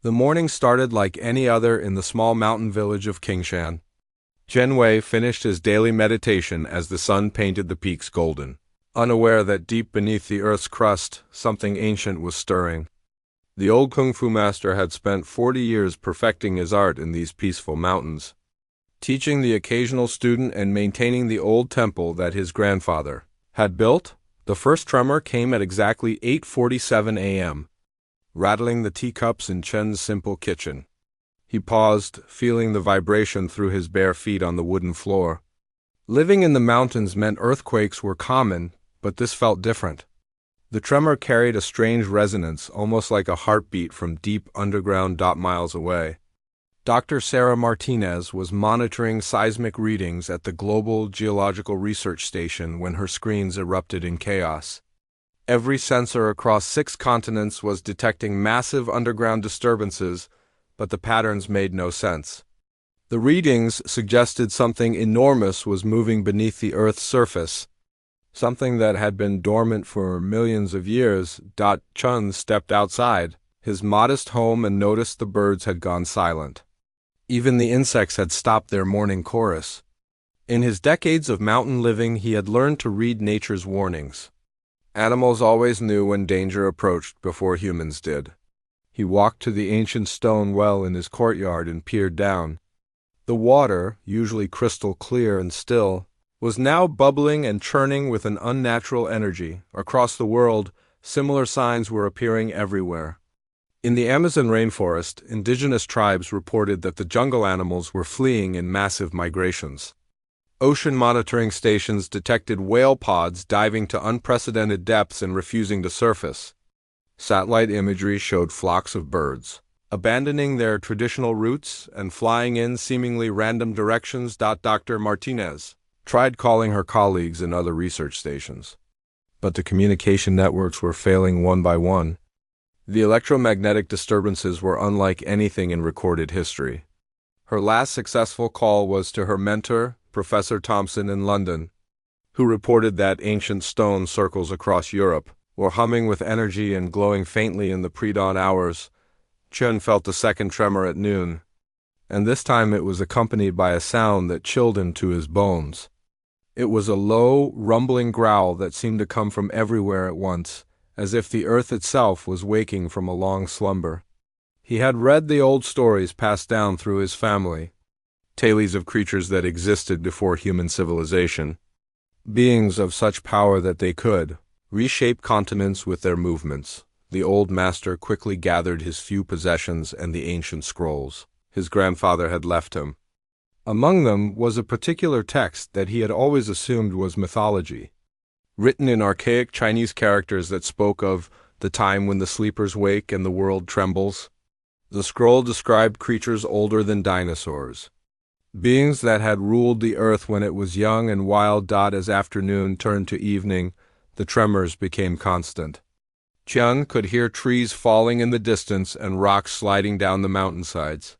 The morning started like any other in the small mountain village of Qingshan. Chen Wei finished his daily meditation as the sun painted the peaks golden, unaware that deep beneath the earth's crust, something ancient was stirring. The old kung fu master had spent 40 years perfecting his art in these peaceful mountains, teaching the occasional student and maintaining the old temple that his grandfather had built. The first tremor came at exactly 8:47 a.m., rattling the teacups in Chen's simple kitchen. He paused, feeling the vibration through his bare feet on the wooden floor. Living in the mountains meant earthquakes were common, but this felt different. The tremor carried a strange resonance, almost like a heartbeat from deep underground miles away. Dr. Sarah Martinez was monitoring seismic readings at the Global Geological Research Station when her screens erupted in chaos. Every sensor across 6 continents was detecting massive underground disturbances, but the patterns made no sense. The readings suggested something enormous was moving beneath the Earth's surface, something that had been dormant for millions of years. Chun stepped outside his modest home and noticed the birds had gone silent. Even the insects had stopped their morning chorus. In his decades of mountain living, he had learned to read nature's warnings. Animals always knew when danger approached before humans did. He walked to the ancient stone well in his courtyard and peered down. The water, usually crystal clear and still, was now bubbling and churning with an unnatural energy. Across the world, similar signs were appearing everywhere. In the Amazon rainforest, indigenous tribes reported that the jungle animals were fleeing in massive migrations. Ocean monitoring stations detected whale pods diving to unprecedented depths and refusing to surface. Satellite imagery showed flocks of birds abandoning their traditional routes and flying in seemingly random directions. Dr. Martinez tried calling her colleagues in other research stations, but the communication networks were failing one by one. The electromagnetic disturbances were unlike anything in recorded history. Her last successful call was to her mentor, Professor Thompson in London, who reported that ancient stone circles across Europe were humming with energy and glowing faintly in the pre-dawn hours. Chun felt a second tremor at noon, and this time it was accompanied by a sound that chilled him to his bones. It was a low, rumbling growl that seemed to come from everywhere at once, as if the earth itself was waking from a long slumber. He had read the old stories passed down through his family, tales of creatures that existed before human civilization, beings of such power that they could reshape continents with their movements. The old master quickly gathered his few possessions and the ancient scrolls his grandfather had left him. Among them was a particular text that he had always assumed was mythology, written in archaic Chinese characters that spoke of the time when the sleepers wake and the world trembles. The scroll described creatures older than dinosaurs, beings that had ruled the earth when it was young and wild. As afternoon turned to evening, the tremors became constant. Chun could hear trees falling in the distance and rocks sliding down the mountainsides.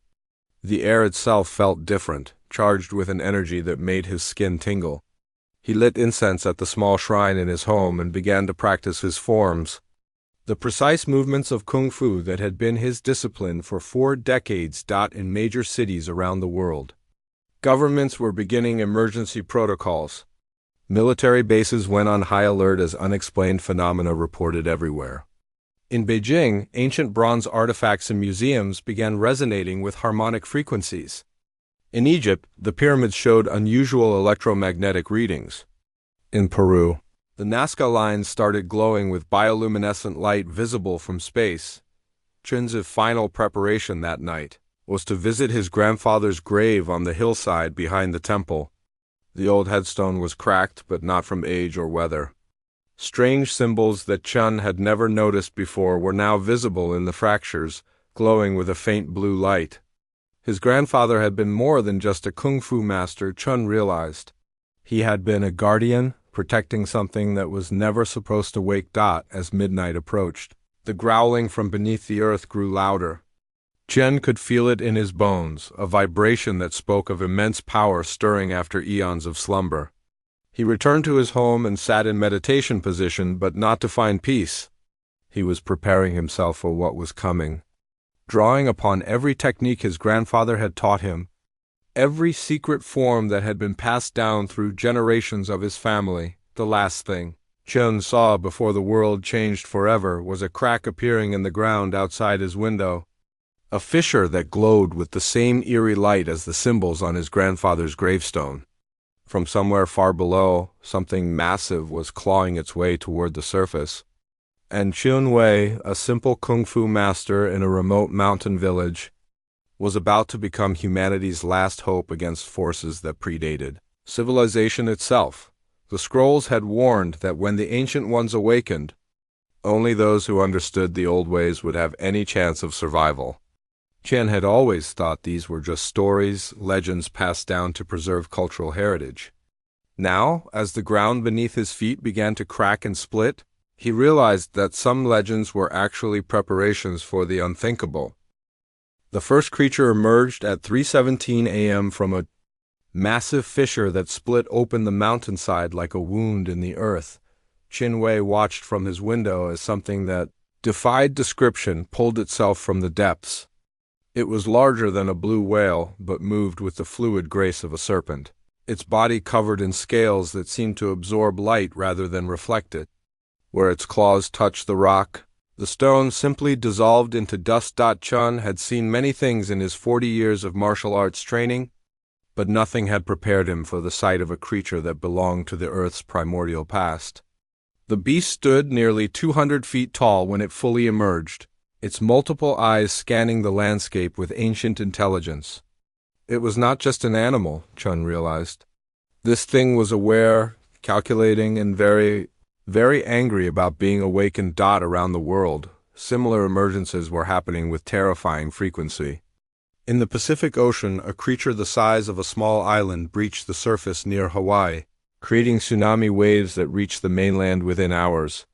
The air itself felt different, charged with an energy that made his skin tingle. He lit incense at the small shrine in his home and began to practice his forms, the precise movements of kung fu that had been his discipline for 4 decades. In major cities around the world, governments were beginning emergency protocols. Military bases went on high alert as unexplained phenomena reported everywhere. In Beijing, ancient bronze artifacts in museums began resonating with harmonic frequencies. In Egypt, the pyramids showed unusual electromagnetic readings. In Peru, the Nazca lines started glowing with bioluminescent light visible from space. Chun's final preparation that night was to visit his grandfather's grave on the hillside behind the temple. The old headstone was cracked, but not from age or weather. Strange symbols that Chun had never noticed before were now visible in the fractures, glowing with a faint blue light. His grandfather had been more than just a kung fu master, Chun realized. He had been a guardian, protecting something that was never supposed to wake. As midnight approached, the growling from beneath the earth grew louder. Chen could feel it in his bones, a vibration that spoke of immense power stirring after eons of slumber. He returned to his home and sat in meditation position, but not to find peace. He was preparing himself for what was coming. drawing upon every technique his grandfather had taught him, every secret form that had been passed down through generations of his family. The last thing Chun saw before the world changed forever was a crack appearing in the ground outside his window, a fissure that glowed with the same eerie light as the symbols on his grandfather's gravestone. From somewhere far below, something massive was clawing its way toward the surface, and Chun Wei, a simple kung fu master in a remote mountain village, was about to become humanity's last hope against forces that predated civilization itself. The scrolls had warned that when the Ancient Ones awakened, only those who understood the old ways would have any chance of survival. Chen had always thought these were just stories, legends passed down to preserve cultural heritage. Now, as the ground beneath his feet began to crack and split, he realized that some legends were actually preparations for the unthinkable. The first creature emerged at 3:17 a.m. from a massive fissure that split open the mountainside like a wound in the earth. Qin Wei watched from his window as something that defied description pulled itself from the depths. It was larger than a blue whale, but moved with the fluid grace of a serpent, its body covered in scales that seemed to absorb light rather than reflect it. Where its claws touched the rock, the stone simply dissolved into dust. Chun had seen many things in his 40 years of martial arts training, but nothing had prepared him for the sight of a creature that belonged to the Earth's primordial past. The beast stood nearly 200 feet tall when it fully emerged, its multiple eyes scanning the landscape with ancient intelligence. It was not just an animal, Chun realized. This thing was aware, calculating, and very angry about being awakened. Around the world, similar emergences were happening with terrifying frequency. In the Pacific Ocean, a creature the size of a small island breached the surface near Hawaii, creating tsunami waves that reached the mainland within hours.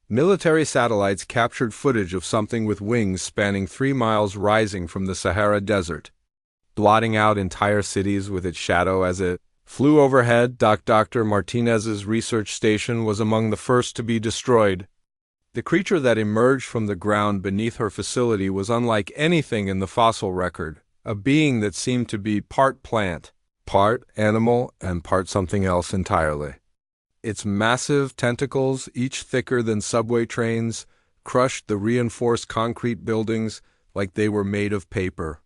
Military satellites captured footage of something with wings spanning 3 miles rising from the Sahara Desert, blotting out entire cities with its shadow as it flew overhead. Dr. Martinez's research station was among the first to be destroyed. The creature that emerged from the ground beneath her facility was unlike anything in the fossil record, a being that seemed to be part plant, part animal, and part something else entirely. Its massive tentacles, each thicker than subway trains, crushed the reinforced concrete buildings like they were made of paper.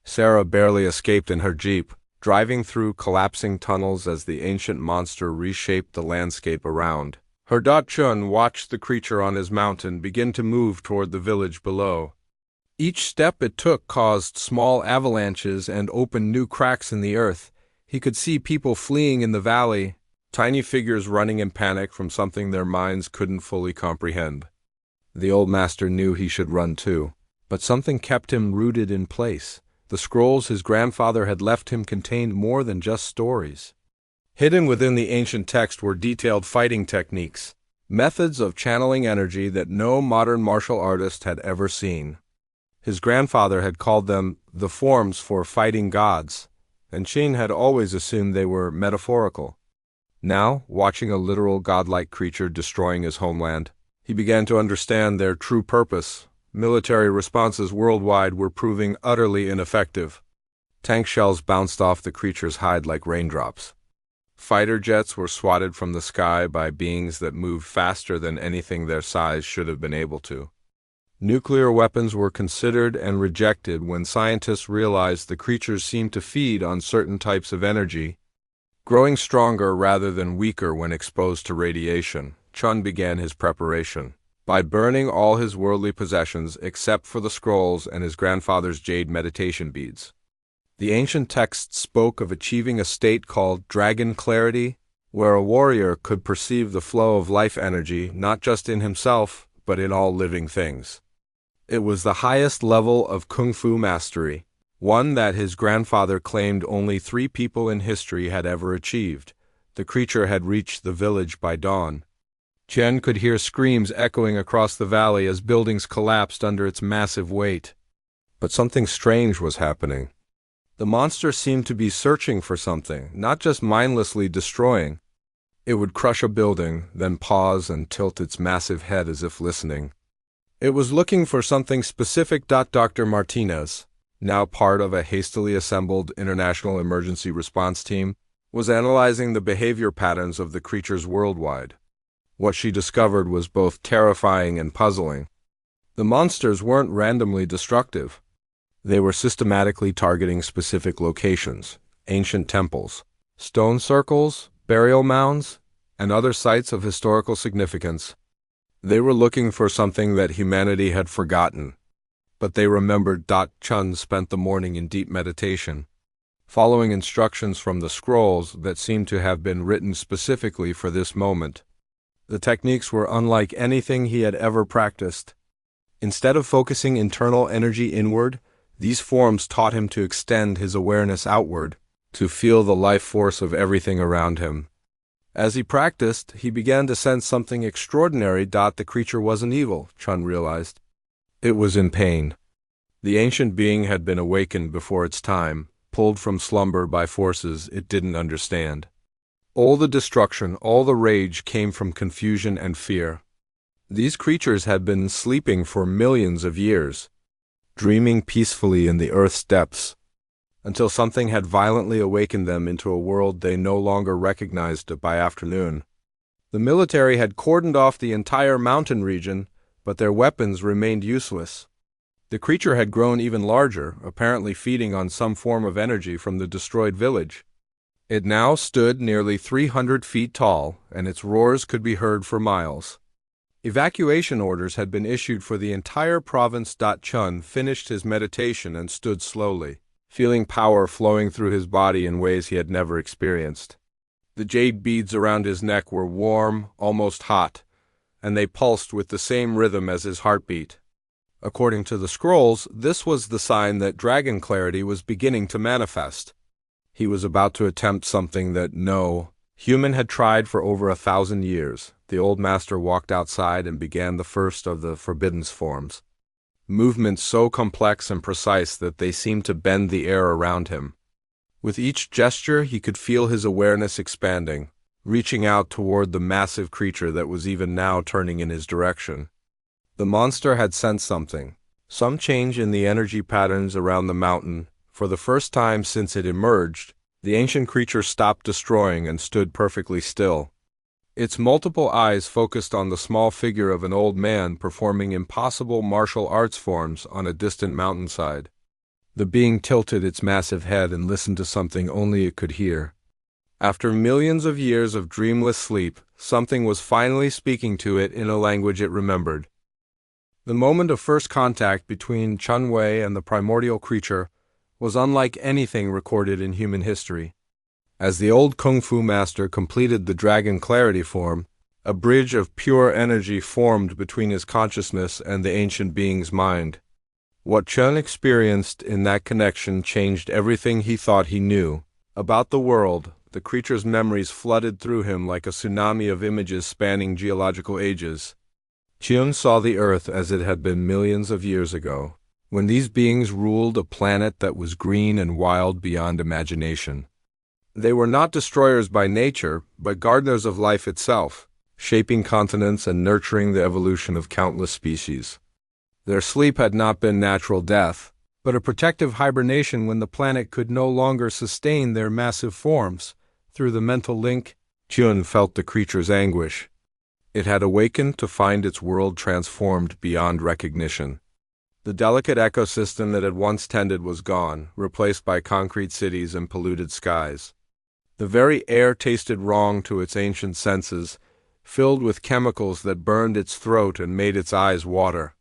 Sarah barely escaped in her jeep, driving through collapsing tunnels as the ancient monster reshaped the landscape around. Her Chun watched the creature on his mountain begin to move toward the village below. Each step it took caused small avalanches and opened new cracks in the earth. He could see people fleeing in the valley, tiny figures running in panic from something their minds couldn't fully comprehend. The old master knew he should run too, but something kept him rooted in place. The scrolls his grandfather had left him contained more than just stories. Hidden within the ancient text were detailed fighting techniques, methods of channeling energy that no modern martial artist had ever seen. His grandfather had called them the forms for fighting gods, and Qin had always assumed they were metaphorical. Now, watching a literal godlike creature destroying his homeland, he began to understand their true purpose. Military responses worldwide were proving utterly ineffective. Tank shells bounced off the creature's hide like raindrops. Fighter jets were swatted from the sky by beings that moved faster than anything their size should have been able to. Nuclear weapons were considered and rejected when scientists realized the creatures seemed to feed on certain types of energy, growing stronger rather than weaker when exposed to radiation. Chun began his preparation by burning all his worldly possessions except for the scrolls and his grandfather's jade meditation beads. The ancient texts spoke of achieving a state called dragon clarity, where a warrior could perceive the flow of life energy not just in himself, but in all living things. It was the highest level of kung fu mastery, one that his grandfather claimed only 3 people in history had ever achieved. The creature had reached the village by dawn. Chen could hear screams echoing across the valley as buildings collapsed under its massive weight. But something strange was happening. The monster seemed to be searching for something, not just mindlessly destroying. It would crush a building, then pause and tilt its massive head as if listening. It was looking for something specific. Dr. Martinez, now part of a hastily assembled international emergency response team, was analyzing the behavior patterns of the creatures worldwide. What she discovered was both terrifying and puzzling. The monsters weren't randomly destructive. They were systematically targeting specific locations, ancient temples, stone circles, burial mounds, and other sites of historical significance. They were looking for something that humanity had forgotten, but they remembered. Chun spent the morning in deep meditation, following instructions from the scrolls that seemed to have been written specifically for this moment. The techniques were unlike anything he had ever practiced. Instead of focusing internal energy inward, these forms taught him to extend his awareness outward, to feel the life force of everything around him. As he practiced, he began to sense something extraordinary. The creature wasn't evil, Chun realized. It was in pain. The ancient being had been awakened before its time, pulled from slumber by forces it didn't understand. All the destruction, all the rage came from confusion and fear. These creatures had been sleeping for millions of years, dreaming peacefully in the earth's depths, until something had violently awakened them into a world they no longer recognized by afternoon. The military had cordoned off the entire mountain region, but their weapons remained useless. The creature had grown even larger, apparently feeding on some form of energy from the destroyed village. It now stood nearly 300 feet tall, and its roars could be heard for miles. Evacuation orders had been issued for the entire province. Chun finished his meditation and stood slowly, feeling power flowing through his body in ways he had never experienced. The jade beads around his neck were warm, almost hot, and they pulsed with the same rhythm as his heartbeat. According to the scrolls, this was the sign that dragon clarity was beginning to manifest. He was about to attempt something that no human had tried for over 1,000 years. The old master walked outside and began the first of the forbidden forms. Movements so complex and precise that they seemed to bend the air around him. With each gesture, he could feel his awareness expanding, reaching out toward the massive creature that was even now turning in his direction. The monster had sensed something, some change in the energy patterns around the mountain. For the first time since it emerged, the ancient creature stopped destroying and stood perfectly still. Its multiple eyes focused on the small figure of an old man performing impossible martial arts forms on a distant mountainside. The being tilted its massive head and listened to something only it could hear. After millions of years of dreamless sleep, something was finally speaking to it in a language it remembered. The moment of first contact between Chun Wei and the primordial creature was unlike anything recorded in human history. As the old kung fu master completed the dragon clarity form, a bridge of pure energy formed between his consciousness and the ancient being's mind. What Chun experienced in that connection changed everything he thought he knew. About the world, the creature's memories flooded through him like a tsunami of images spanning geological ages. Chun saw the earth as it had been millions of years ago, when these beings ruled a planet that was green and wild beyond imagination. They were not destroyers by nature, but gardeners of life itself, shaping continents and nurturing the evolution of countless species. Their sleep had not been natural death, but a protective hibernation when the planet could no longer sustain their massive forms. Through the mental link, Chun felt the creature's anguish. It had awakened to find its world transformed beyond recognition. The delicate ecosystem that had once tended was gone, replaced by concrete cities and polluted skies. The very air tasted wrong to its ancient senses, filled with chemicals that burned its throat and made its eyes water.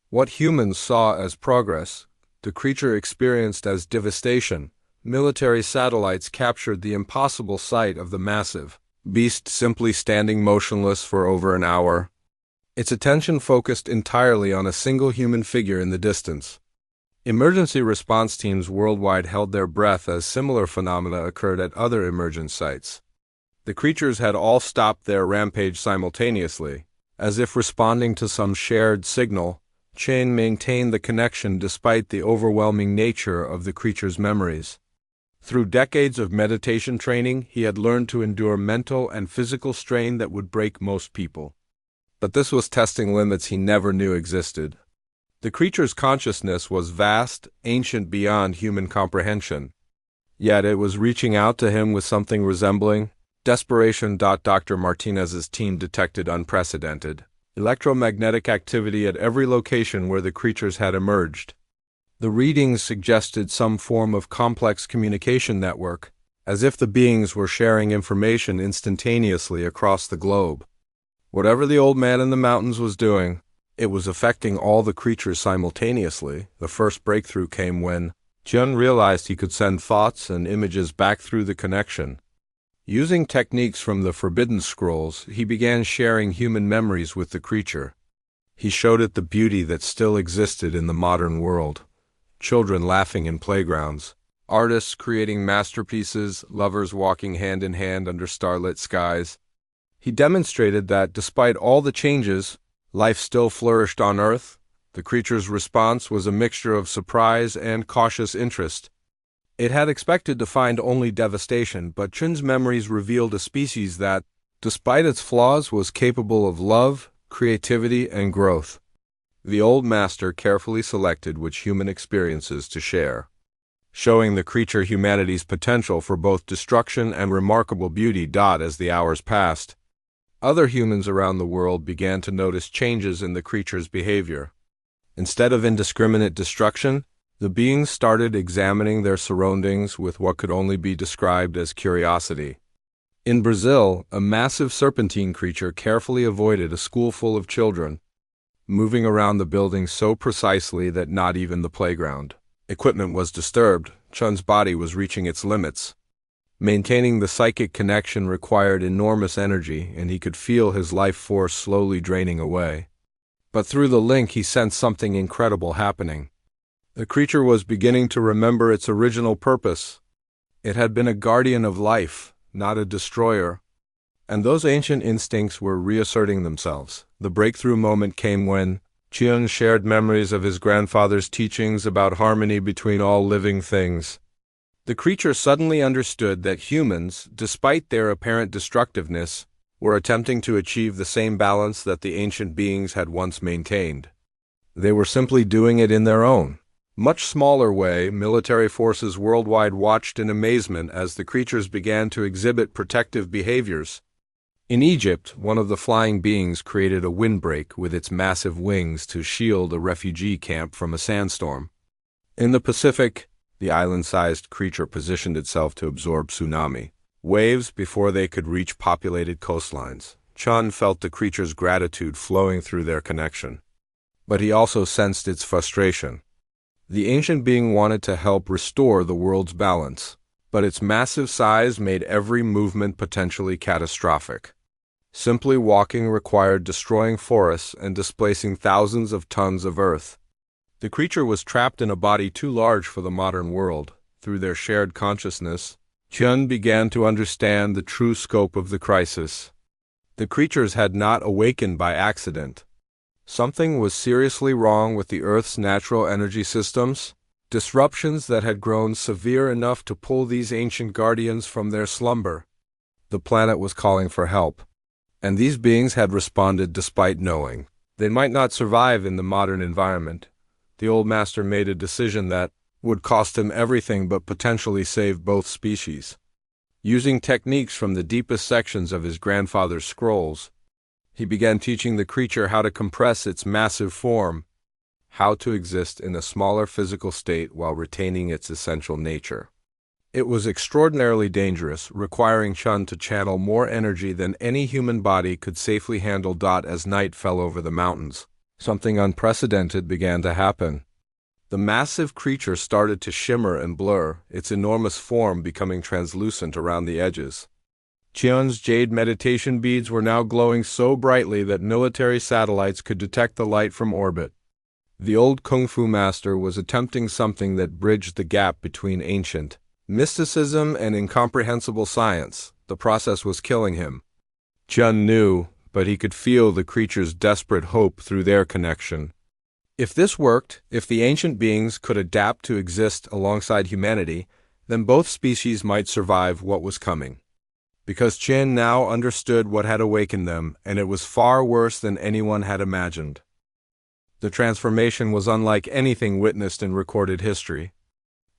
What humans saw as progress, the creature experienced as devastation. Military satellites captured the impossible sight of the massive beast simply standing motionless for over an hour. Its attention focused entirely on a single human figure in the distance. Emergency response teams worldwide held their breath as similar phenomena occurred at other emergent sites. The creatures had all stopped their rampage simultaneously, as if responding to some shared signal. Chun maintained the connection despite the overwhelming nature of the creature's memories. Through decades of meditation training, he had learned to endure mental and physical strain that would break most people. But this was testing limits he never knew existed. The creature's consciousness was vast, ancient beyond human comprehension. Yet it was reaching out to him with something resembling desperation. Dr. Martinez's team detected unprecedented electromagnetic activity at every location where the creatures had emerged. The readings suggested some form of complex communication network, as if the beings were sharing information instantaneously across the globe. Whatever the old man in the mountains was doing, it was affecting all the creatures simultaneously. The first breakthrough came when Chun realized he could send thoughts and images back through the connection. Using techniques from the Forbidden Scrolls, he began sharing human memories with the creature. He showed it the beauty that still existed in the modern world. Children laughing in playgrounds, artists creating masterpieces, lovers walking hand in hand under starlit skies. He demonstrated that, despite all the changes, life still flourished on Earth. The creature's response was a mixture of surprise and cautious interest. It had expected to find only devastation, but Chun's memories revealed a species that, despite its flaws, was capable of love, creativity, and growth. The old master carefully selected which human experiences to share, showing the creature humanity's potential for both destruction and remarkable beauty. As the hours passed, other humans around the world began to notice changes in the creature's behavior. Instead of indiscriminate destruction, the beings started examining their surroundings with what could only be described as curiosity. In Brazil, a massive serpentine creature carefully avoided a school full of children, moving around the building so precisely that not even the playground equipment was disturbed. Chun's body was reaching its limits. Maintaining the psychic connection required enormous energy, and he could feel his life force slowly draining away. But through the link he sensed something incredible happening. The creature was beginning to remember its original purpose. It had been a guardian of life, not a destroyer. And those ancient instincts were reasserting themselves. The breakthrough moment came when Chun shared memories of his grandfather's teachings about harmony between all living things. The creature suddenly understood that humans, despite their apparent destructiveness, were attempting to achieve the same balance that the ancient beings had once maintained. They were simply doing it in their own, much smaller way. Military forces worldwide watched in amazement as the creatures began to exhibit protective behaviors. In Egypt, one of the flying beings created a windbreak with its massive wings to shield a refugee camp from a sandstorm. In the Pacific, the island-sized creature positioned itself to absorb tsunami waves before they could reach populated coastlines. Chun felt the creature's gratitude flowing through their connection. But he also sensed its frustration. The ancient being wanted to help restore the world's balance, but its massive size made every movement potentially catastrophic. Simply walking required destroying forests and displacing thousands of tons of earth. The creature was trapped in a body too large for the modern world. Through their shared consciousness, Chun began to understand the true scope of the crisis. The creatures had not awakened by accident. Something was seriously wrong with the Earth's natural energy systems, disruptions that had grown severe enough to pull these ancient guardians from their slumber. The planet was calling for help, and these beings had responded despite knowing they might not survive in the modern environment. The old master made a decision that would cost him everything but potentially save both species. Using techniques from the deepest sections of his grandfather's scrolls, he began teaching the creature how to compress its massive form, how to exist in a smaller physical state while retaining its essential nature. It was extraordinarily dangerous, requiring Chun to channel more energy than any human body could safely handle. As night fell over the mountains, something unprecedented began to happen. The massive creature started to shimmer and blur, its enormous form becoming translucent around the edges. Chun's jade meditation beads were now glowing so brightly that military satellites could detect the light from orbit. The old kung fu master was attempting something that bridged the gap between ancient mysticism and incomprehensible science. The process was killing him. Chun knew, but he could feel the creature's desperate hope through their connection. If this worked, if the ancient beings could adapt to exist alongside humanity, then both species might survive what was coming. because Chen now understood what had awakened them, and it was far worse than anyone had imagined. The transformation was unlike anything witnessed in recorded history.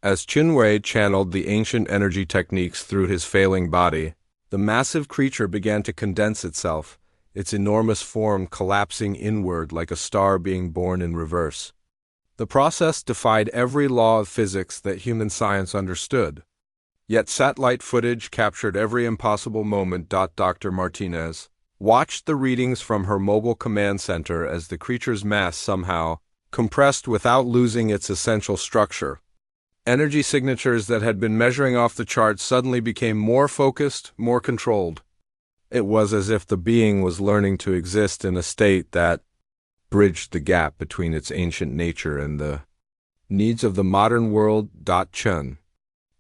As Qinwei channeled the ancient energy techniques through his failing body, the massive creature began to condense itself, its enormous form collapsing inward like a star being born in reverse. The process defied every law of physics that human science understood. Yet satellite footage captured every impossible moment. Dr. Martinez watched the readings from her mobile command center as the creature's mass somehow compressed without losing its essential structure. Energy signatures that had been measuring off the charts suddenly became more focused, more controlled. It was as if the being was learning to exist in a state that bridged the gap between its ancient nature and the needs of the modern world. Chen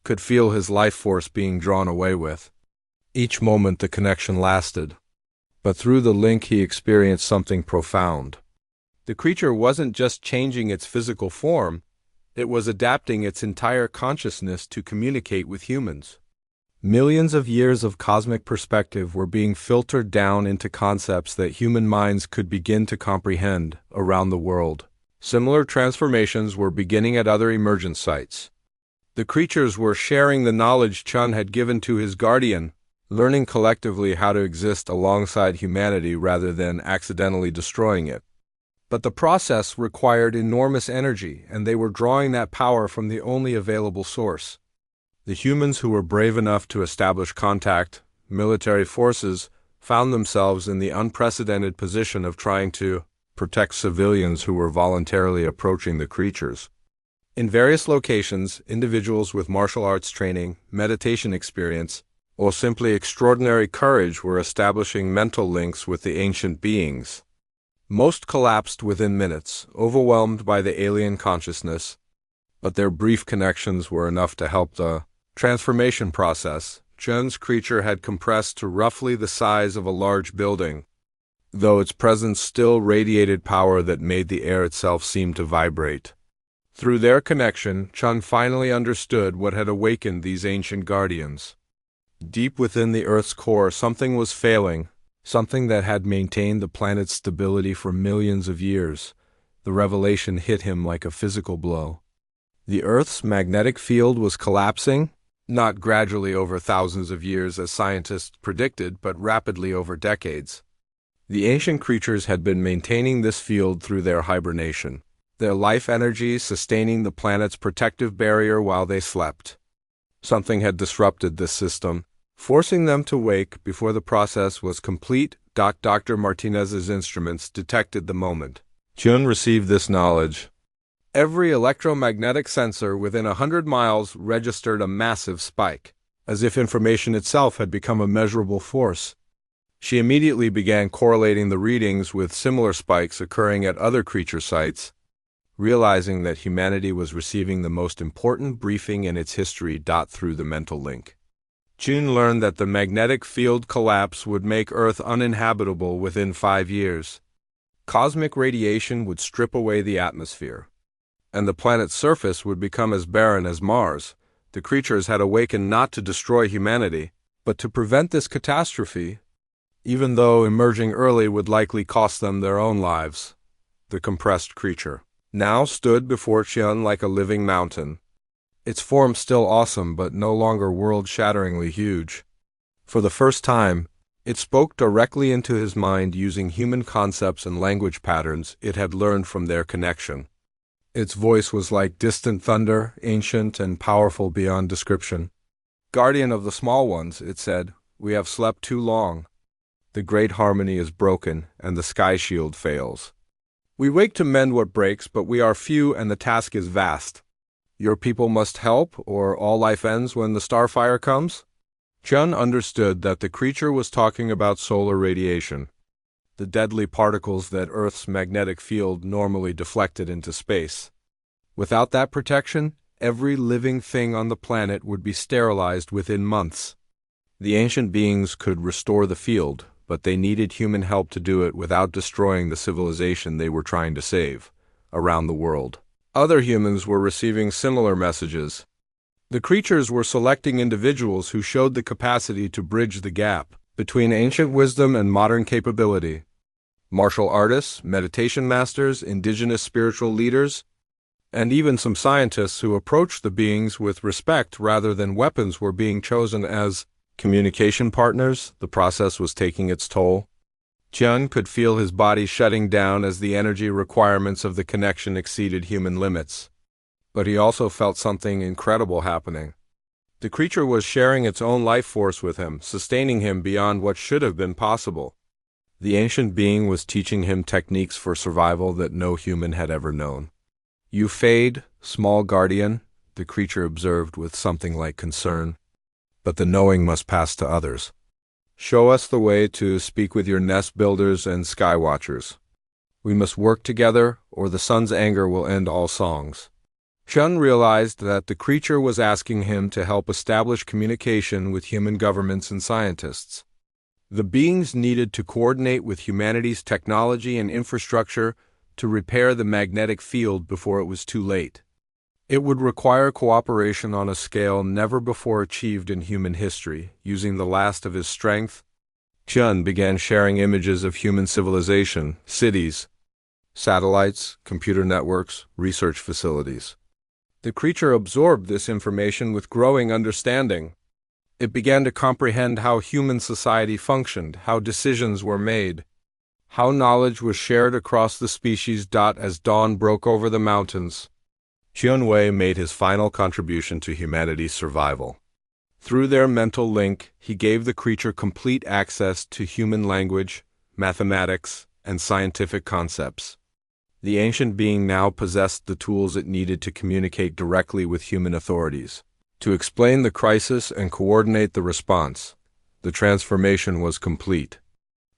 could feel his life force being drawn away with. Each moment the connection lasted, but through the link he experienced something profound. The creature wasn't just changing its physical form, it was adapting its entire consciousness to communicate with humans. Millions of years of cosmic perspective were being filtered down into concepts that human minds could begin to comprehend around the world. Similar transformations were beginning at other emergent sites. The creatures were sharing the knowledge Chun had given to his guardian, learning collectively how to exist alongside humanity rather than accidentally destroying it. But the process required enormous energy, and they were drawing that power from the only available source. The humans who were brave enough to establish contact, military forces, found themselves in the unprecedented position of trying to protect civilians who were voluntarily approaching the creatures. In various locations, individuals with martial arts training, meditation experience, or simply extraordinary courage were establishing mental links with the ancient beings. Most collapsed within minutes, overwhelmed by the alien consciousness, but their brief connections were enough to help the transformation process. Chen's creature had compressed to roughly the size of a large building, though its presence still radiated power that made the air itself seem to vibrate. Through their connection, Chun finally understood what had awakened these ancient guardians. Deep within the Earth's core, something was failing, something that had maintained the planet's stability for millions of years. The revelation hit him like a physical blow. The Earth's magnetic field was collapsing, not gradually over thousands of years as scientists predicted, but rapidly over decades. The ancient creatures had been maintaining this field through their hibernation, their life energy sustaining the planet's protective barrier while they slept. Something had disrupted this system, forcing them to wake before the process was complete. Dr. Martinez's instruments detected the moment Chun received this knowledge. Every electromagnetic sensor within 100 miles registered a massive spike, as if information itself had become a measurable force. She immediately began correlating the readings with similar spikes occurring at other creature sites, realizing that humanity was receiving the most important briefing in its history. Through the mental link, Chun learned that the magnetic field collapse would make Earth uninhabitable within 5 years. Cosmic radiation would strip away the atmosphere, and the planet's surface would become as barren as Mars. The creatures had awakened not to destroy humanity, but to prevent this catastrophe, even though emerging early would likely cost them their own lives. The compressed creature now stood before Qian like a living mountain, its form still awesome but no longer world-shatteringly huge. For the first time, it spoke directly into his mind using human concepts and language patterns it had learned from their connection. Its voice was like distant thunder, ancient and powerful beyond description. "Guardian of the small ones," it said, "we have slept too long. The great harmony is broken, and the sky shield fails. We wake to mend what breaks, but we are few and the task is vast. Your people must help, or all life ends when the starfire comes." Chun understood that the creature was talking about solar radiation, the deadly particles that Earth's magnetic field normally deflected into space. Without that protection, every living thing on the planet would be sterilized within months. The ancient beings could restore the field, but they needed human help to do it without destroying the civilization they were trying to save around the world. Other humans were receiving similar messages. The creatures were selecting individuals who showed the capacity to bridge the gap between ancient wisdom and modern capability. Martial artists, meditation masters, indigenous spiritual leaders, and even some scientists who approached the beings with respect rather than weapons were being chosen as communication partners. The process was taking its toll. Chun could feel his body shutting down as the energy requirements of the connection exceeded human limits. But he also felt something incredible happening. The creature was sharing its own life force with him, sustaining him beyond what should have been possible. The ancient being was teaching him techniques for survival that no human had ever known. "You fade, small guardian," the creature observed with something like concern. "But the knowing must pass to others. Show us the way to speak with your nest builders and sky watchers. We must work together, or the sun's anger will end all songs." Chun realized that the creature was asking him to help establish communication with human governments and scientists. The beings needed to coordinate with humanity's technology and infrastructure to repair the magnetic field before it was too late. It would require cooperation on a scale never before achieved in human history. Using the last of his strength, Chun began sharing images of human civilization, cities, satellites, computer networks, research facilities. The creature absorbed this information with growing understanding. It began to comprehend how human society functioned, how decisions were made, how knowledge was shared across the species. As dawn broke over the mountains, Qianwei made his final contribution to humanity's survival. Through their mental link, he gave the creature complete access to human language, mathematics, and scientific concepts. The ancient being now possessed the tools it needed to communicate directly with human authorities, to explain the crisis and coordinate the response. The transformation was complete.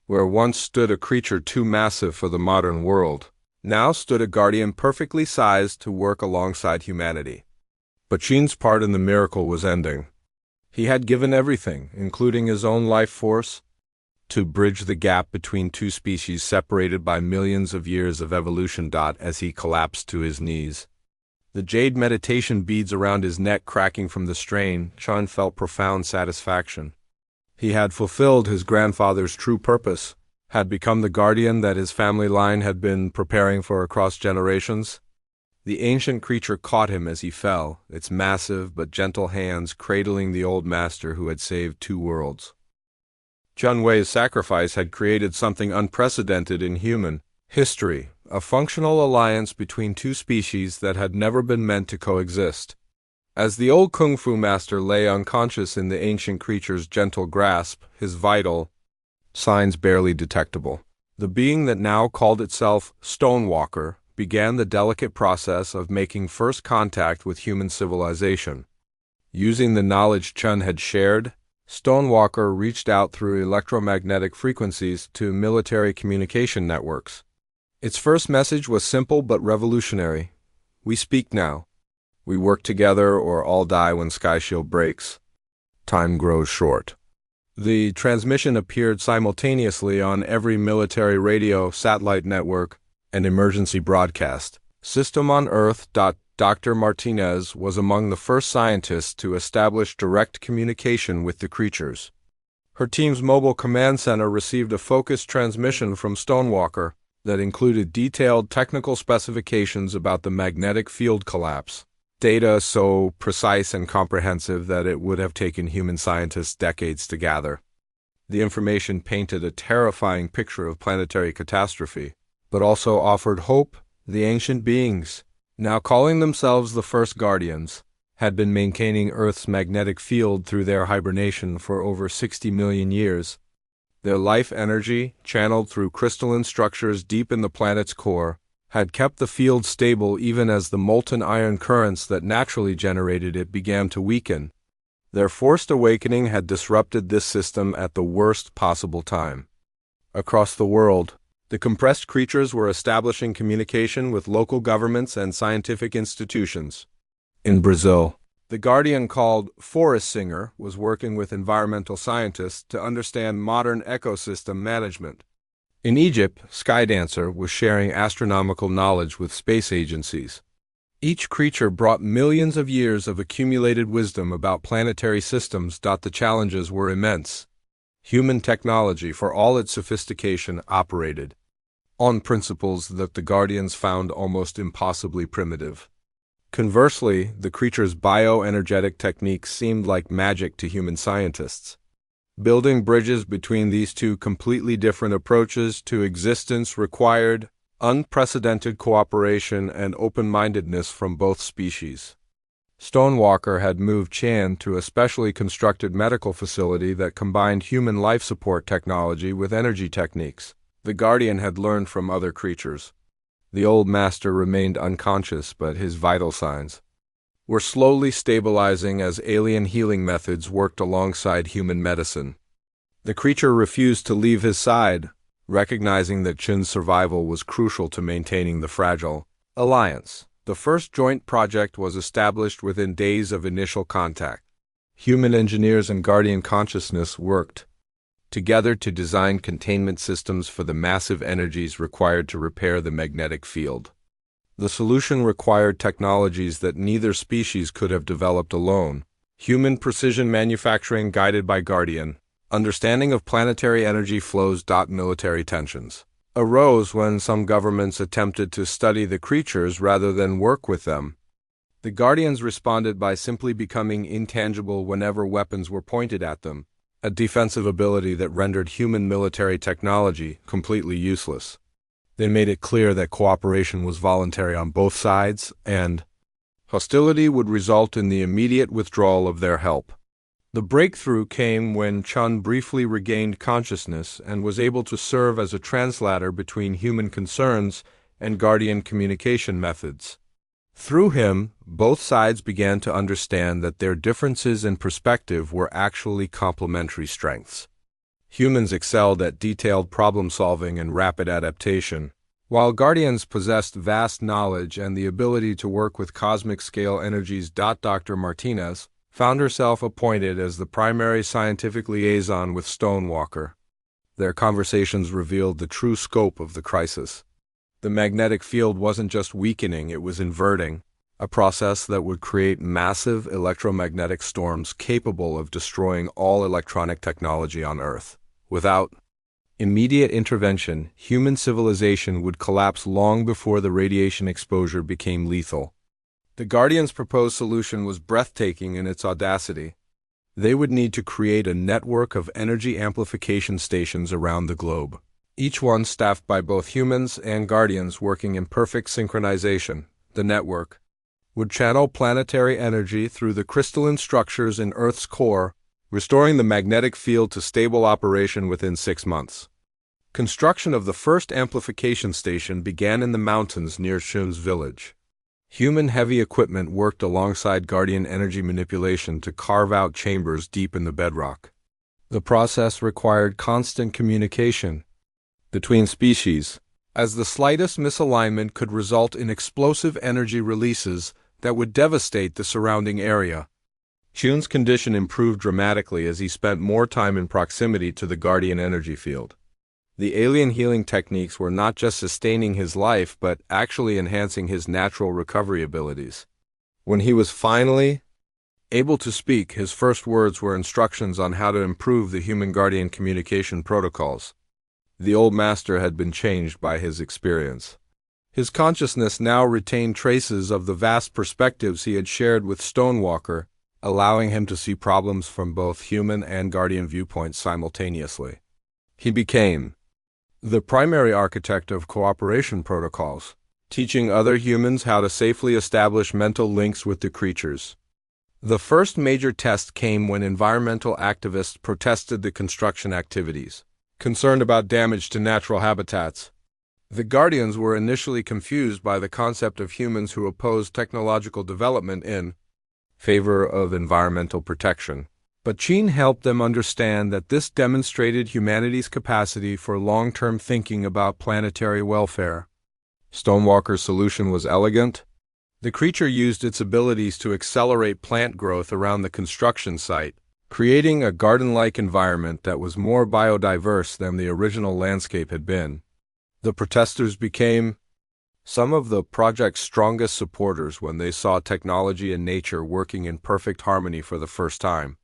Where once stood a creature too massive for the modern world, now stood a guardian perfectly sized to work alongside humanity. But Qin's part in the miracle was ending. He had given everything, including his own life force, to bridge the gap between two species separated by millions of years of evolution. As he collapsed to his knees, the jade meditation beads around his neck cracking from the strain, Chun felt profound satisfaction. He had fulfilled his grandfather's true purpose, had become the guardian that his family line had been preparing for across generations. The ancient creature caught him as he fell, its massive but gentle hands cradling the old master who had saved two worlds. Chun Wei's sacrifice had created something unprecedented in human history, a functional alliance between two species that had never been meant to coexist. As the old kung fu master lay unconscious in the ancient creature's gentle grasp, his vital signs barely detectable, the being that now called itself Stonewalker began the delicate process of making first contact with human civilization. Using the knowledge Chun had shared, Stonewalker reached out through electromagnetic frequencies to military communication networks. Its first message was simple but revolutionary. "We speak now. We work together or all die when Sky Shield breaks. Time grows short." The transmission appeared simultaneously on every military radio, satellite network, and emergency broadcast system on Earth. Dr. Martinez was among the first scientists to establish direct communication with the creatures. Her team's mobile command center received a focused transmission from Stonewalker that included detailed technical specifications about the magnetic field collapse, data so precise and comprehensive that it would have taken human scientists decades to gather. The information painted a terrifying picture of planetary catastrophe, but also offered hope. The ancient beings, now calling themselves the First Guardians, had been maintaining Earth's magnetic field through their hibernation for over 60 million years. Their life energy, channeled through crystalline structures deep in the planet's core, had kept the field stable even as the molten iron currents that naturally generated it began to weaken. Their forced awakening had disrupted this system at the worst possible time. Across the world, the compressed creatures were establishing communication with local governments and scientific institutions. In Brazil, the guardian called Forest Singer was working with environmental scientists to understand modern ecosystem management. In Egypt, Skydancer was sharing astronomical knowledge with space agencies. Each creature brought millions of years of accumulated wisdom about planetary systems. The challenges were immense. Human technology, for all its sophistication, operated on principles that the Guardians found almost impossibly primitive. Conversely, the creature's bioenergetic techniques seemed like magic to human scientists. Building bridges between these two completely different approaches to existence required unprecedented cooperation and open-mindedness from both species. Stonewalker had moved Chan to a specially constructed medical facility that combined human life support technology with energy techniques the Guardian had learned from other creatures. The old master remained unconscious, but his vital signs were slowly stabilizing as alien healing methods worked alongside human medicine. The creature refused to leave his side, recognizing that Chin's survival was crucial to maintaining the fragile alliance. The first joint project was established within days of initial contact. Human engineers and Guardian consciousness worked together to design containment systems for the massive energies required to repair the magnetic field. The solution required technologies that neither species could have developed alone. Human precision manufacturing guided by Guardian understanding of planetary energy flows. Military tensions arose when some governments attempted to study the creatures rather than work with them. The Guardians responded by simply becoming intangible whenever weapons were pointed at them, a defensive ability that rendered human military technology completely useless. They made it clear that cooperation was voluntary on both sides, and hostility would result in the immediate withdrawal of their help. The breakthrough came when Chun briefly regained consciousness and was able to serve as a translator between human concerns and Guardian communication methods. Through him, both sides began to understand that their differences in perspective were actually complementary strengths. Humans excelled at detailed problem-solving and rapid adaptation, while Guardians possessed vast knowledge and the ability to work with cosmic-scale energies. Dr. Martinez found herself appointed as the primary scientific liaison with Stonewalker. Their conversations revealed the true scope of the crisis. The magnetic field wasn't just weakening, it was inverting, a process that would create massive electromagnetic storms capable of destroying all electronic technology on Earth. Without immediate intervention, human civilization would collapse long before the radiation exposure became lethal. The Guardians' proposed solution was breathtaking in its audacity. They would need to create a network of energy amplification stations around the globe, each one staffed by both humans and Guardians working in perfect synchronization. The network would channel planetary energy through the crystalline structures in Earth's core, restoring the magnetic field to stable operation within 6 months. Construction of the first amplification station began in the mountains near Shun's village. Human heavy equipment worked alongside Guardian energy manipulation to carve out chambers deep in the bedrock. The process required constant communication between species, as the slightest misalignment could result in explosive energy releases that would devastate the surrounding area. Shun's condition improved dramatically as he spent more time in proximity to the Guardian energy field. The alien healing techniques were not just sustaining his life, but actually enhancing his natural recovery abilities. When he was finally able to speak, his first words were instructions on how to improve the human Guardian communication protocols. The old master had been changed by his experience. His consciousness now retained traces of the vast perspectives he had shared with Stonewalker, allowing him to see problems from both human and Guardian viewpoints simultaneously. He became the primary architect of cooperation protocols, teaching other humans how to safely establish mental links with the creatures. The first major test came when environmental activists protested the construction activities, concerned about damage to natural habitats. The Guardians were initially confused by the concept of humans who opposed technological development in favor of environmental protection. But Chin helped them understand that this demonstrated humanity's capacity for long-term thinking about planetary welfare. Stonewalker's solution was elegant. The creature used its abilities to accelerate plant growth around the construction site, creating a garden-like environment that was more biodiverse than the original landscape had been. The protesters became Some of the project's strongest supporters when they saw technology and nature working in perfect harmony for the first time.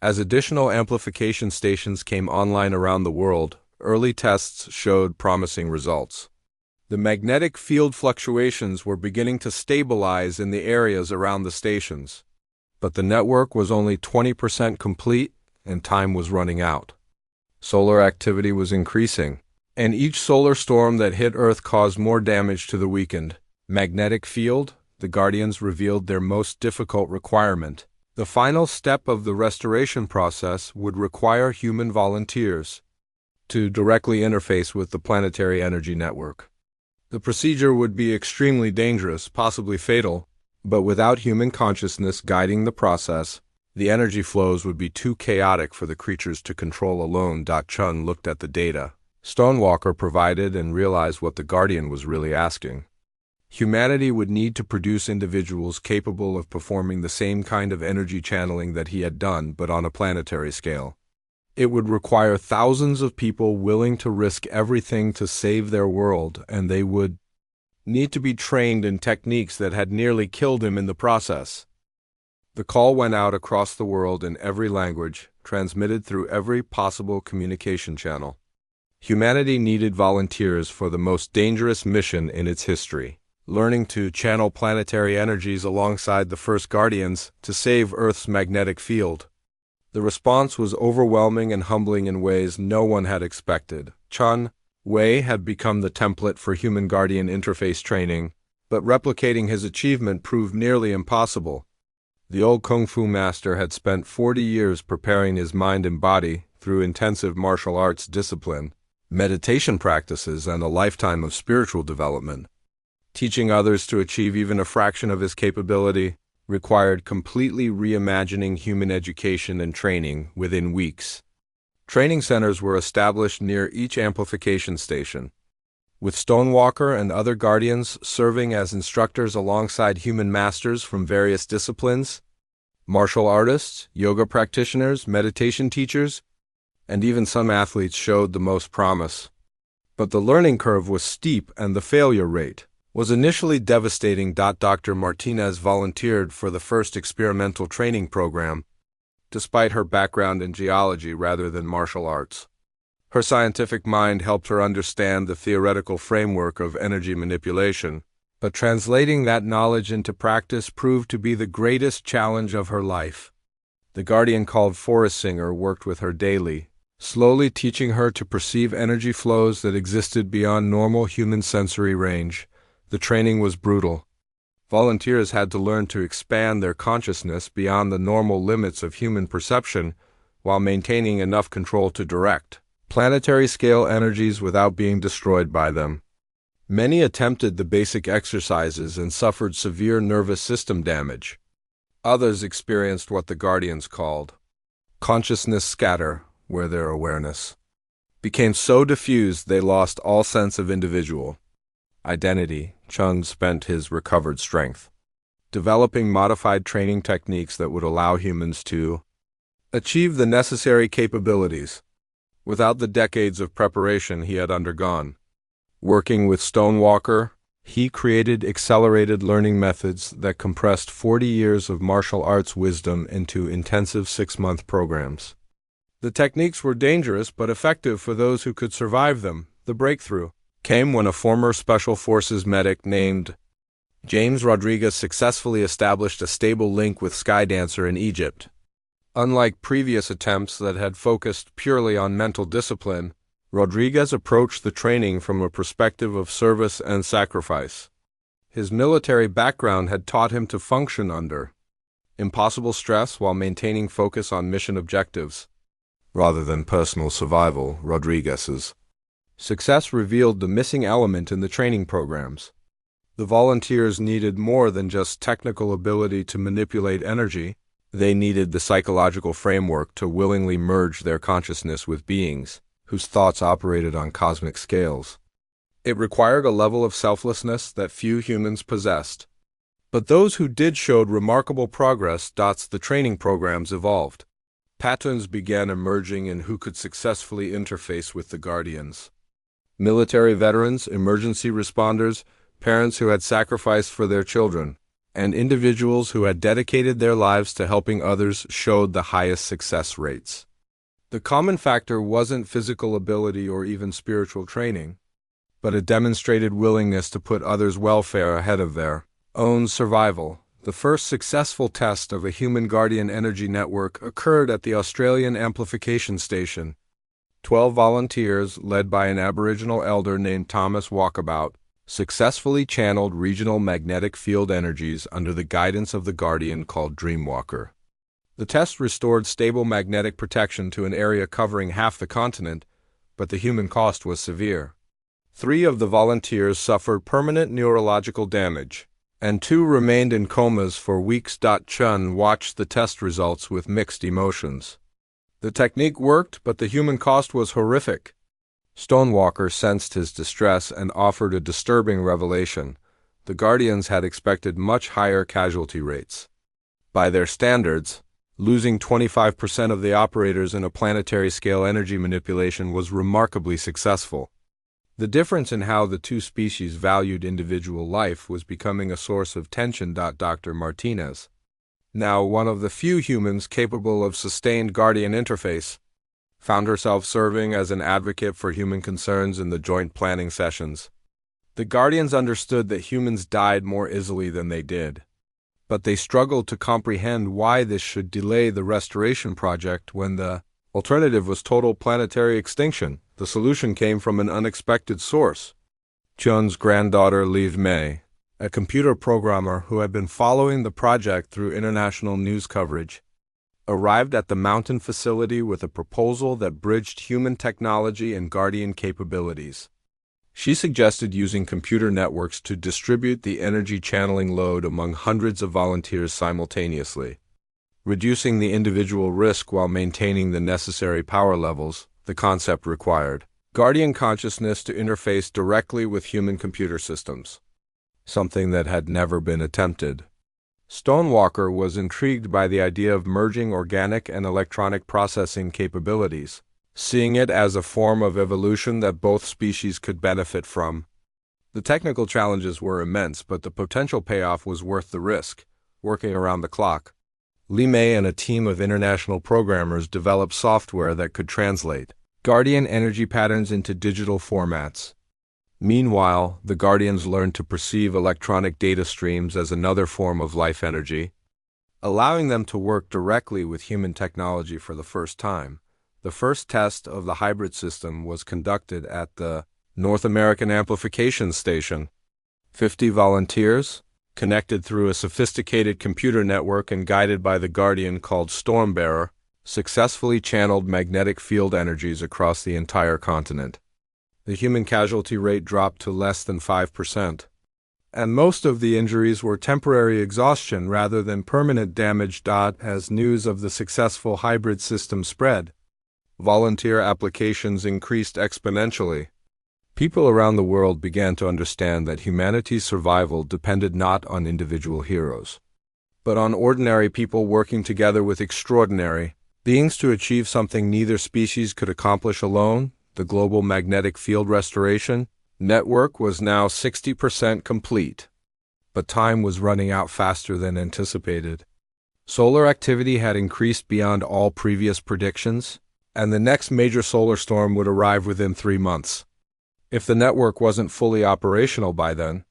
As additional amplification stations came online around the world, early tests showed promising results. The magnetic field fluctuations were beginning to stabilize in the areas around the stations. But the network was only 20% complete, and time was running out. Solar activity was increasing, and each solar storm that hit Earth caused more damage to the weakened magnetic field. The Guardians revealed their most difficult requirement. The final step of the restoration process would require human volunteers to directly interface with the planetary energy network. The procedure would be extremely dangerous, possibly fatal, but without human consciousness guiding the process, the energy flows would be too chaotic for the creatures to control alone. Chun looked at the data Stonewalker provided and realized what the Guardian was really asking. Humanity would need to produce individuals capable of performing the same kind of energy channeling that he had done, but on a planetary scale. It would require thousands of people willing to risk everything to save their world, and they would need to be trained in techniques that had nearly killed him in the process. The call went out across the world in every language, transmitted through every possible communication channel. Humanity needed volunteers for the most dangerous mission in its history, learning to channel planetary energies alongside the first Guardians to save Earth's magnetic field. The response was overwhelming and humbling in ways no one had expected. Chun Wei had become the template for human Guardian interface training, but replicating his achievement proved nearly impossible. The old Kung Fu master had spent 40 years preparing his mind and body through intensive martial arts discipline, meditation practices, and a lifetime of spiritual development. Teaching others to achieve even a fraction of his capability required completely reimagining human education and training within weeks. Training centers were established near each amplification station, with Stonewalker and other Guardians serving as instructors alongside human masters from various disciplines, martial artists, yoga practitioners, meditation teachers, and even some athletes showed the most promise. But the learning curve was steep and the failure rate was initially devastating. Dr. Martinez volunteered for the first experimental training program, despite her background in geology rather than martial arts. Her scientific mind helped her understand the theoretical framework of energy manipulation, but translating that knowledge into practice proved to be the greatest challenge of her life. The Guardian called Forest Singer worked with her daily, slowly teaching her to perceive energy flows that existed beyond normal human sensory range. The training was brutal. Volunteers had to learn to expand their consciousness beyond the normal limits of human perception while maintaining enough control to direct planetary-scale energies without being destroyed by them. Many attempted the basic exercises and suffered severe nervous system damage. Others experienced what the Guardians called consciousness scatter, where their awareness became so diffused they lost all sense of individual identity. Chung spent his recovered strength developing modified training techniques that would allow humans to achieve the necessary capabilities without the decades of preparation he had undergone. Working with Stonewalker, he created accelerated learning methods that compressed 40 years of martial arts wisdom into intensive 6-month programs. The techniques were dangerous but effective for those who could survive them. The breakthrough came when a former Special Forces medic named James Rodriguez successfully established a stable link with Skydancer in Egypt. Unlike previous attempts that had focused purely on mental discipline, Rodriguez approached the training from a perspective of service and sacrifice. His military background had taught him to function under impossible stress while maintaining focus on mission objectives, rather than personal survival. Rodriguez's success revealed the missing element in the training programs. The volunteers needed more than just technical ability to manipulate energy. They needed the psychological framework to willingly merge their consciousness with beings whose thoughts operated on cosmic scales. It required a level of selflessness that few humans possessed. But those who did showed remarkable progress. The training programs evolved. Patterns began emerging in who could successfully interface with the Guardians. Military veterans, emergency responders, parents who had sacrificed for their children, and individuals who had dedicated their lives to helping others showed the highest success rates. The common factor wasn't physical ability or even spiritual training, but a demonstrated willingness to put others' welfare ahead of their own survival. The first successful test of a human guardian energy network occurred at the Australian amplification station. 12 volunteers, led by an Aboriginal elder named Thomas Walkabout, successfully channeled regional magnetic field energies under the guidance of the guardian called Dreamwalker. The test restored stable magnetic protection to an area covering half the continent, but the human cost was severe. 3 of the volunteers suffered permanent neurological damage, and 2 remained in comas for weeks. Chun watched the test results with mixed emotions. The technique worked, but the human cost was horrific. Stonewalker sensed his distress and offered a disturbing revelation. The Guardians had expected much higher casualty rates. By their standards, losing 25% of the operators in a planetary-scale energy manipulation was remarkably successful. The difference in how the two species valued individual life was becoming a source of tension. Dr. Martinez, now one of the few humans capable of sustained guardian interface, found herself serving as an advocate for human concerns in the joint planning sessions. The Guardians understood that humans died more easily than they did, but they struggled to comprehend why this should delay the restoration project when the alternative was total planetary extinction. The solution came from an unexpected source. Chun's granddaughter Liv May, a computer programmer who had been following the project through international news coverage, arrived at the mountain facility with a proposal that bridged human technology and guardian capabilities. She suggested using computer networks to distribute the energy channeling load among hundreds of volunteers simultaneously, reducing the individual risk while maintaining the necessary power levels the concept required. Guardian consciousness to interface directly with human computer systems, something that had never been attempted. Stonewalker was intrigued by the idea of merging organic and electronic processing capabilities, seeing it as a form of evolution that both species could benefit from. The technical challenges were immense, but the potential payoff was worth the risk. Working around the clock, Li Mei and a team of international programmers developed software that could translate Guardian energy patterns into digital formats. Meanwhile, the Guardians learned to perceive electronic data streams as another form of life energy, allowing them to work directly with human technology for the first time. The first test of the hybrid system was conducted at the North American Amplification Station. 50 volunteers, connected through a sophisticated computer network and guided by the Guardian called Stormbearer, successfully channeled magnetic field energies across the entire continent. The human casualty rate dropped to less than 5%, and most of the injuries were temporary exhaustion rather than permanent damage. As news of the successful hybrid system spread, volunteer applications increased exponentially. People around the world began to understand that humanity's survival depended not on individual heroes, but on ordinary people working together with extraordinary beings to achieve something neither species could accomplish alone. The global magnetic field restoration network was now 60% complete, but time was running out faster than anticipated. Solar activity had increased beyond all previous predictions, and the next major solar storm would arrive within 3 months. If the network wasn't fully operational by then,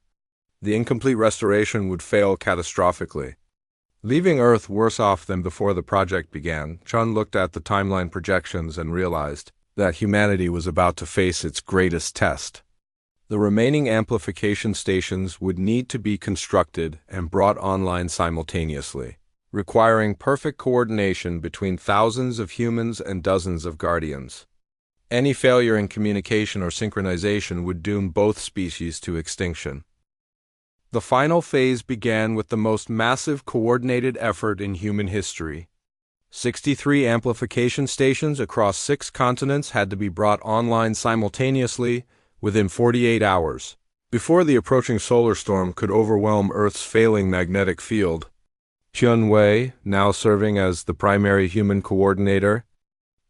the incomplete restoration would fail catastrophically, leaving Earth worse off than before the project began. Chun looked at the timeline projections and realized that humanity was about to face its greatest test. The remaining amplification stations would need to be constructed and brought online simultaneously, requiring perfect coordination between thousands of humans and dozens of Guardians. Any failure in communication or synchronization would doom both species to extinction. The final phase began with the most massive coordinated effort in human history. 63 amplification stations across 6 continents had to be brought online simultaneously within 48 hours, before the approaching solar storm could overwhelm Earth's failing magnetic field. Chun Wei, now serving as the primary human coordinator,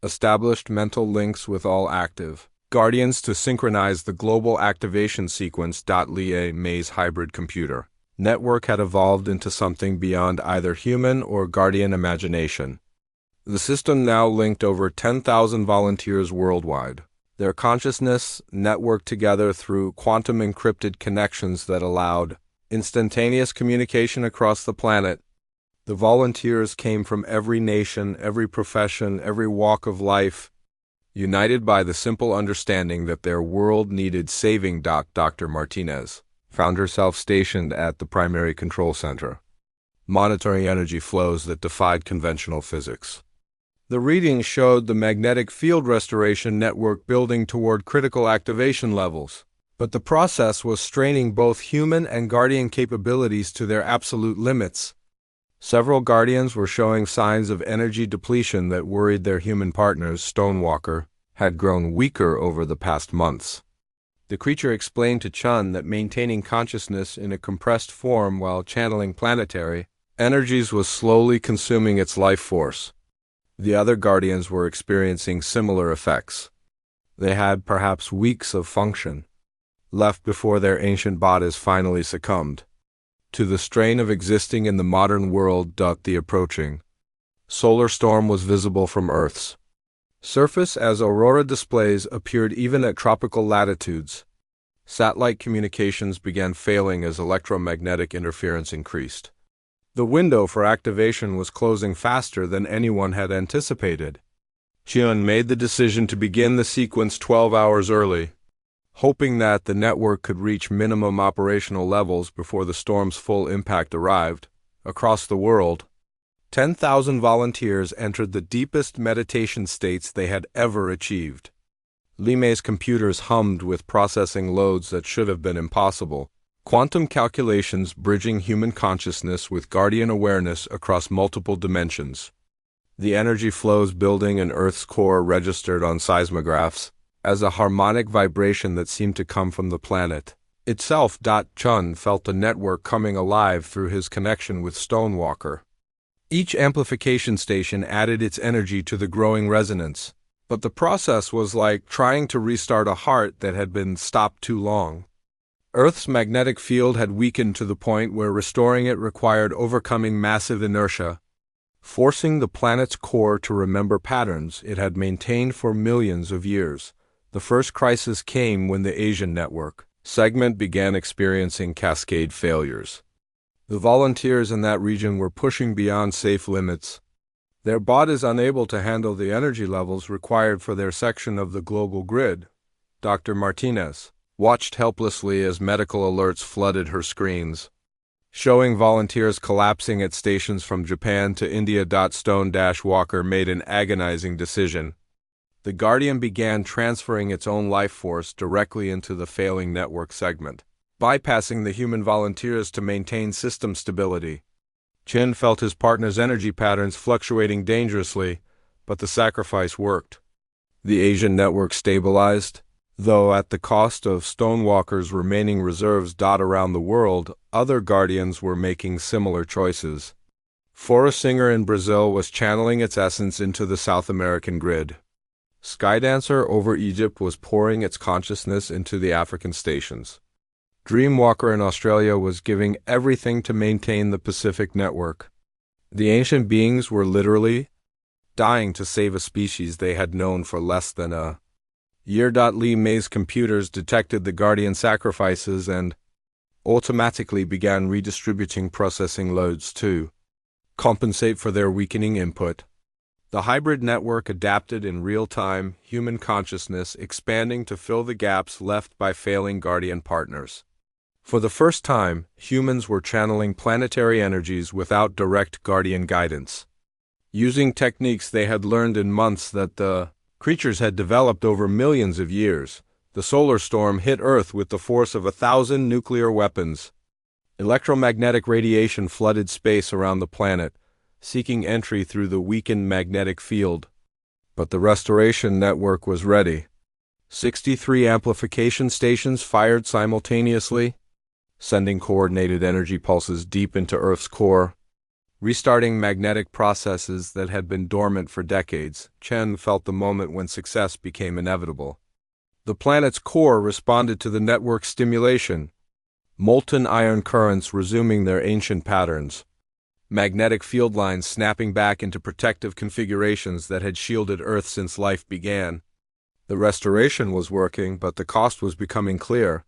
established mental links with all active Guardians to synchronize the global activation sequence. Lie May's hybrid computer network had evolved into something beyond either human or Guardian imagination. The system now linked over 10,000 volunteers worldwide. Their consciousness networked together through quantum encrypted connections that allowed instantaneous communication across the planet. The volunteers came from every nation, every profession, every walk of life, united by the simple understanding that their world needed saving. Dr. Martinez found herself stationed at the primary control center, monitoring energy flows that defied conventional physics. The readings showed the magnetic field restoration network building toward critical activation levels, but the process was straining both human and Guardian capabilities to their absolute limits. Several Guardians were showing signs of energy depletion that worried their human partners. Stonewalker had grown weaker over the past months. The creature explained to Chun that maintaining consciousness in a compressed form while channeling planetary energies was slowly consuming its life force. The other Guardians were experiencing similar effects. They had perhaps weeks of function left before their ancient bodies finally succumbed to the strain of existing in the modern world. The approaching solar storm was visible from Earth's surface as aurora displays appeared even at tropical latitudes. Satellite communications began failing as electromagnetic interference increased. The window for activation was closing faster than anyone had anticipated. Chun made the decision to begin the sequence 12 hours early, hoping that the network could reach minimum operational levels before the storm's full impact arrived. Across the world, 10,000 volunteers entered the deepest meditation states they had ever achieved. Limei's computers hummed with processing loads that should have been impossible. Quantum calculations bridging human consciousness with Guardian awareness across multiple dimensions. The energy flows building in Earth's core registered on seismographs as a harmonic vibration that seemed to come from the planet itself. Chun felt the network coming alive through his connection with Stonewalker. Each amplification station added its energy to the growing resonance, but the process was like trying to restart a heart that had been stopped too long. Earth's magnetic field had weakened to the point where restoring it required overcoming massive inertia, forcing the planet's core to remember patterns it had maintained for millions of years. The first crisis came when the Asian network segment began experiencing cascade failures. The volunteers in that region were pushing beyond safe limits, their bodies unable to handle the energy levels required for their section of the global grid. Dr. Martinez watched helplessly as medical alerts flooded her screens, showing volunteers collapsing at stations from Japan to India. Stone-Walker made an agonizing decision. The Guardian began transferring its own life force directly into the failing network segment, bypassing the human volunteers to maintain system stability. Chin felt his partner's energy patterns fluctuating dangerously, but the sacrifice worked. The Asian network stabilized, though at the cost of Stonewalker's remaining reserves. Around the world, other Guardians were making similar choices. Forest Singer in Brazil was channeling its essence into the South American grid. Skydancer over Egypt was pouring its consciousness into the African stations. Dreamwalker in Australia was giving everything to maintain the Pacific network. The ancient beings were literally dying to save a species they had known for less than a year. Limei's computers detected the Guardian sacrifices and automatically began redistributing processing loads to compensate for their weakening input. The hybrid network adapted in real time, human consciousness expanding to fill the gaps left by failing Guardian partners. For the first time, humans were channeling planetary energies without direct Guardian guidance, using techniques they had learned in months that the creatures had developed over millions of years. The solar storm hit Earth with the force of 1,000 nuclear weapons. Electromagnetic radiation flooded space around the planet, seeking entry through the weakened magnetic field. But the restoration network was ready. 63 amplification stations fired simultaneously, sending coordinated energy pulses deep into Earth's core, restarting magnetic processes that had been dormant for decades. Chen felt the moment when success became inevitable. The planet's core responded to the network stimulation, molten iron currents resuming their ancient patterns, magnetic field lines snapping back into protective configurations that had shielded Earth since life began. The restoration was working, but the cost was becoming clear.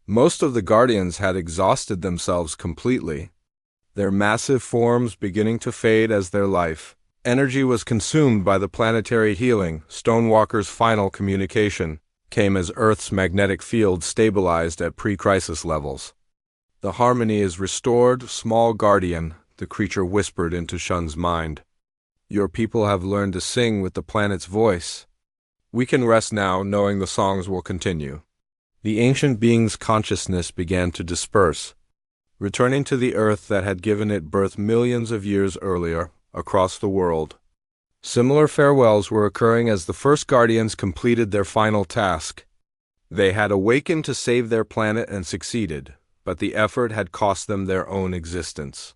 Most of the Guardians had exhausted themselves completely, their massive forms beginning to fade as their life energy was consumed by the planetary healing. Stonewalker's final communication came as Earth's magnetic field stabilized at pre-crisis levels. "The harmony is restored, small Guardian," the creature whispered into Shun's mind. "Your people have learned to sing with the planet's voice. We can rest now, knowing the songs will continue." The ancient being's consciousness began to disperse, returning to the Earth that had given it birth millions of years earlier. Across the world, similar farewells were occurring as the first Guardians completed their final task. They had awakened to save their planet and succeeded, but the effort had cost them their own existence.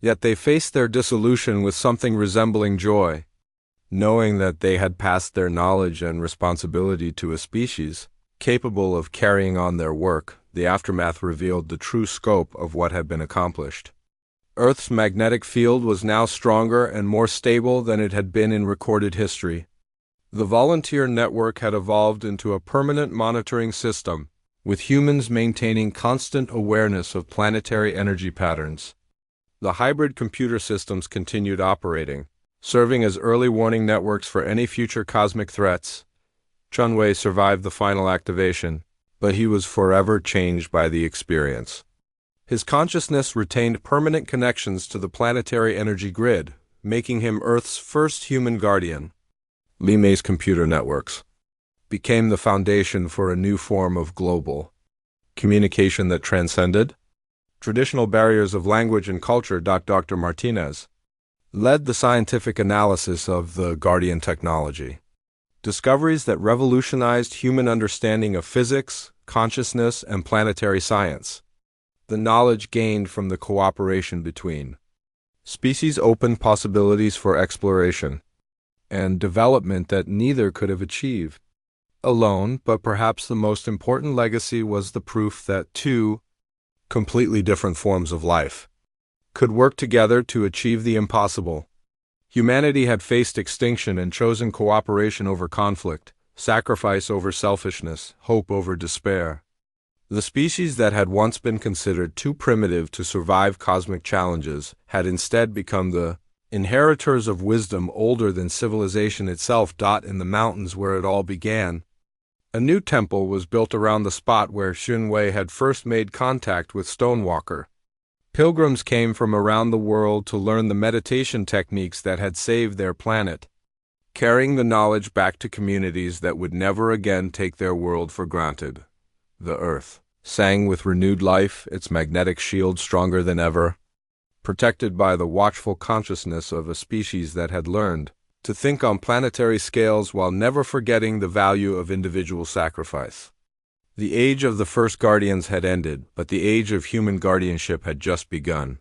Yet they faced their dissolution with something resembling joy, knowing that they had passed their knowledge and responsibility to a species capable of carrying on their work. The aftermath revealed the true scope of what had been accomplished. Earth's magnetic field was now stronger and more stable than it had been in recorded history. The volunteer network had evolved into a permanent monitoring system, with humans maintaining constant awareness of planetary energy patterns. The hybrid computer systems continued operating, serving as early warning networks for any future cosmic threats. Chunwei survived the final activation, but he was forever changed by the experience. His consciousness retained permanent connections to the planetary energy grid, making him Earth's first human guardian. Li Mei's computer networks became the foundation for a new form of global communication that transcended traditional barriers of language and culture. Dr. Martinez led the scientific analysis of the Guardian technology, discoveries that revolutionized human understanding of physics, consciousness, and planetary science. The knowledge gained from the cooperation between species opened possibilities for exploration and development that neither could have achieved alone, but perhaps the most important legacy was the proof that two completely different forms of life could work together to achieve the impossible. Humanity had faced extinction and chosen cooperation over conflict, sacrifice over selfishness, hope over despair. The species that had once been considered too primitive to survive cosmic challenges had instead become the inheritors of wisdom older than civilization itself. In the mountains where it all began, a new temple was built around the spot where Xunwei had first made contact with Stonewalker. Pilgrims came from around the world to learn the meditation techniques that had saved their planet, carrying the knowledge back to communities that would never again take their world for granted. The Earth sang with renewed life, its magnetic shield stronger than ever, protected by the watchful consciousness of a species that had learned to think on planetary scales while never forgetting the value of individual sacrifice. The age of the first Guardians had ended, but the age of human guardianship had just begun.